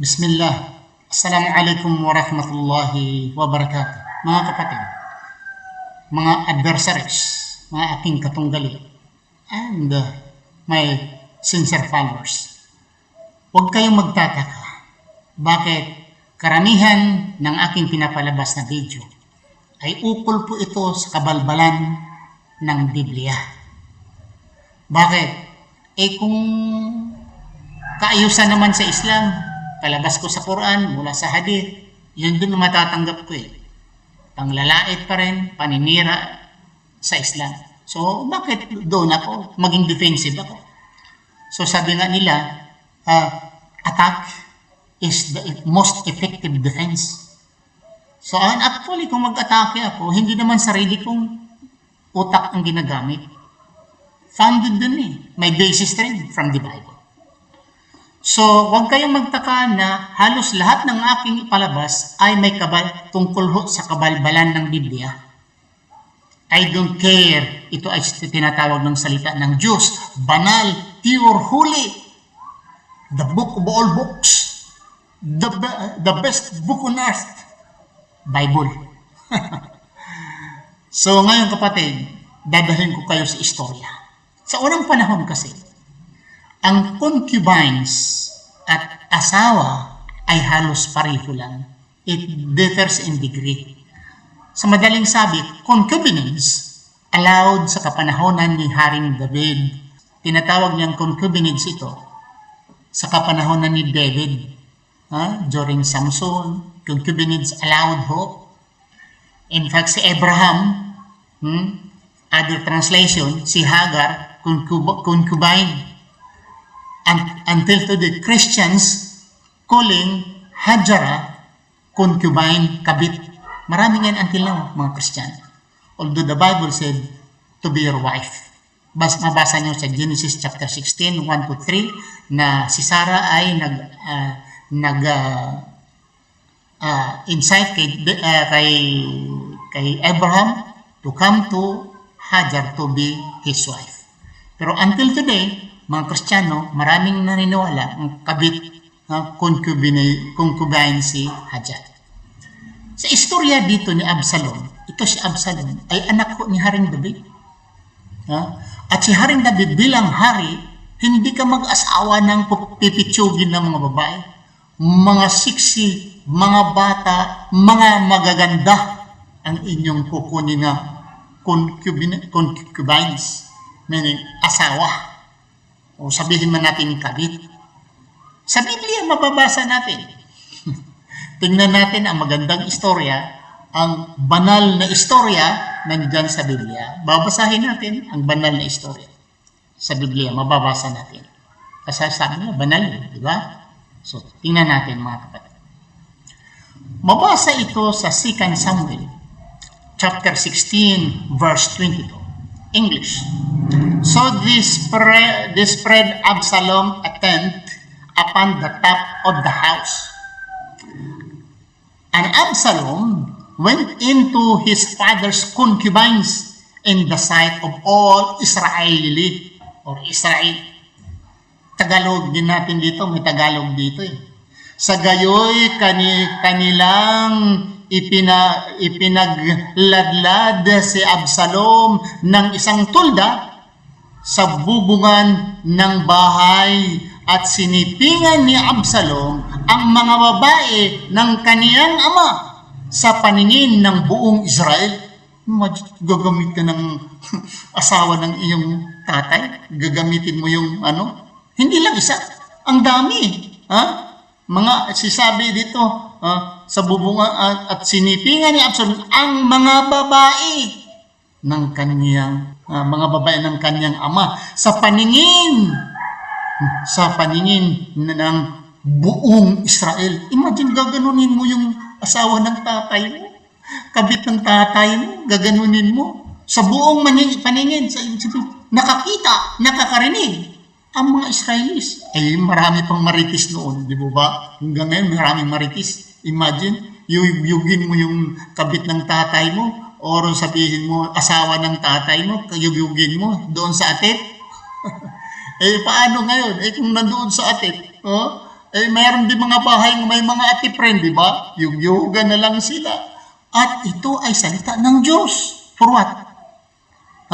Bismillah. Assalamualaikum warahmatullahi wabarakatuh. Mga kapatid, mga adversaries, mga aking katunggali, and my sincere followers, huwag kayong magtataka bakit karamihan ng aking pinapalabas na video ay ukol po ito sa kabalbalan ng Biblia. Bakit? Kung kaayusan naman sa Islam, palabas ko sa Quran, mula sa Hadith, yun din na matatanggap ko eh. Panglalait pa rin, paninira sa Islam. So, bakit doon ako? Maging defensive ako. So, sabi nga nila, attack is the most effective defense. So, actually, kung mag-atake ako, hindi naman sarili kong utak ang ginagamit. Founded dun eh. May basis rin from the Bible. So, huwag kayong magtaka na halos lahat ng aking ipalabas ay may tungkol sa kabalbalan ng Biblia. I don't care. Ito ay tinatawag ng salita ng Diyos. Banal, pure, holy. The book of all books. The best book on earth. Bible. So, ngayon kapatid, dadalhin ko kayo sa istorya. Sa unang panahon kasi, ang concubines at asawa ay halos pareho lang. It differs in degree. Sa madaling sabi, concubinage allowed sa kapanahonan ni Haring David. Tinatawag niyang concubinage ito sa kapanahonan ni David. During Samson, concubinage allowed ho. In fact, si Abraham, other translation, si Hagar, concubine. Until today, Christians calling Hajara concubine, kabit. Maraming yan until now, mga Christian. Although the Bible said to be your wife. Mabasa nyo sa Genesis chapter 16, 1-3, na si Sarah ay insight kay Abraham to come to Hajar to be his wife. Pero until today, mga Kristiyano, maraming naniniwala ang kabit concubine si Hajar. Sa istorya dito ni Absalom, ito si Absalom ay anak ko ni Haring David. At si Haring David bilang hari, hindi ka mag-asawa ng pipitsugin ng mga babae, mga siksi, mga bata, mga magaganda ang inyong kukunin na concubines, meaning asawa. O sabihin man natin kabit. Sa Biblia, mababasa natin. Tingnan natin ang magandang istorya, ang banal na istorya nandyan sa Biblia. Babasahin natin ang banal na istorya sa Biblia. Mababasa natin. Kasi sabi niya, banal, di ba? So, tingnan natin mga kapatid. Mabasa ito sa 2 Samuel, chapter 16, verse 22. English. So this spread Absalom a tent upon the top of the house. And Absalom went into his father's concubines in the sight of all Israeli or Israel. Tagalog din natin dito, may Tagalog dito eh. Sa gayoy kanilang ipinagladlad si Absalom ng isang tulda sa bubungan ng bahay at sinipingan ni Absalom ang mga babae ng kaniyang ama sa paningin ng buong Israel. Gagamit ka ng asawa ng iyong tatay? Gagamitin mo yung Hindi lang isa. Ang dami. Mga sisabi dito, sa bubungan at sinipingan ni Absalom ang mga babae ng kanyang ama sa paningin ng buong Israel. Imagine, gaganunin mo yung asawa ng tatay mo, kabit ng tatay mo, gaganunin mo sa buong paningin, nakakita, nakakarinig ang mga Israelis. Marami pang maritis noon, di ba? Hanggang ngayon, maraming maritis. Imagine, yugin mo yung kabit ng tatay mo, o sabihin mo, asawa ng tatay mo, yugin mo doon sa atit. Paano ngayon? Kung nandoon sa atit, Eh, mayroon din mga bahay may mga ati-friend, di ba? Yung yoga na lang sila. At ito ay salita ng Diyos. For what?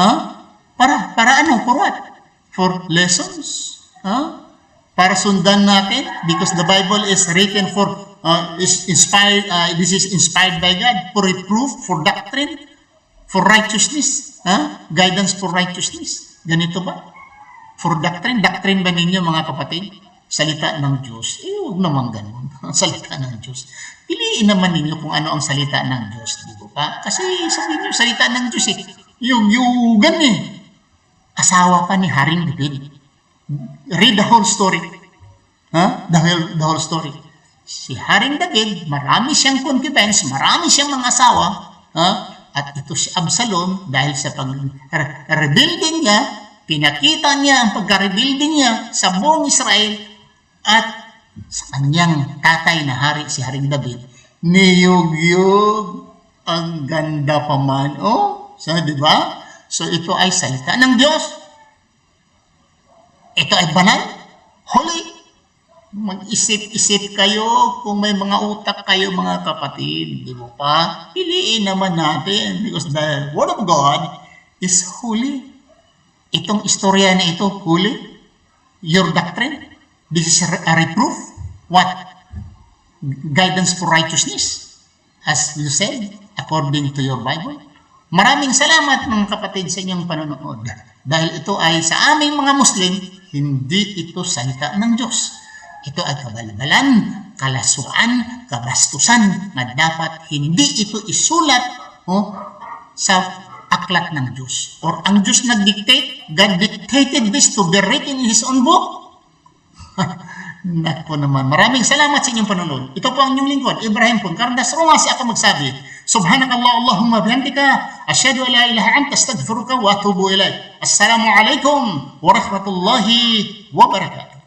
Ha? Para ano? For what? For lessons. Ha? Para sundan natin? Because the Bible is written for, is inspired, this is inspired by God for reproof, for doctrine, for righteousness. Ha? Guidance for righteousness. Ganito ba? For doctrine? Doctrine ba ninyo mga kapatid? Salita ng Diyos. Eh, huwag naman ganun. Salita ng Diyos. Piliin naman ninyo kung ano ang salita ng Diyos. Di ba? Kasi sabihin nyo, salita ng Diyos eh. Yung asawa pa ni Haring David. Read the whole story. Ha? The whole story. Si Haring David, marami siyang concubines, marami siyang mga asawa. Ha? At ito si Absalom, dahil sa pag-rebuilding niya, pinakita niya ang pagka-rebuilding niya sa buong Israel at sa kanyang tatay na hari, si Haring David, niyog-yog. Ang ganda pa man. Oh, so, di ba? So, ito ay salita ng Diyos. Ito ay banal, holy. Mag-isip-isip kayo kung may mga utak kayo mga kapatid. Di ba pa? Piliin naman natin because the Word of God is holy. Itong istorya na ito, holy. Your doctrine, this is a reproof. What? Guidance for righteousness. As you said, according to your Bible. Maraming salamat mga kapatid sa inyong panonood. Dahil ito ay sa aming mga Muslim, hindi ito salita ng Diyos. Ito ay kabalbalan, kalasuan, kabastusan na dapat hindi ito isulat sa aklat ng Diyos. Or ang Diyos nag-dictate, God dictated this to be written in His own book. Nako naman. Maraming salamat sa inyong panonood. Ito po ang inyong lingkod, Ibrahim Poncardas Romas, ako magsabi, Subhanakallah Allahumma bihamdika, asyhadu an la ilaha anta astaghfiruka wa atubu ilaik. Assalamu alaikum wa rahmatullahi wa barakatuh.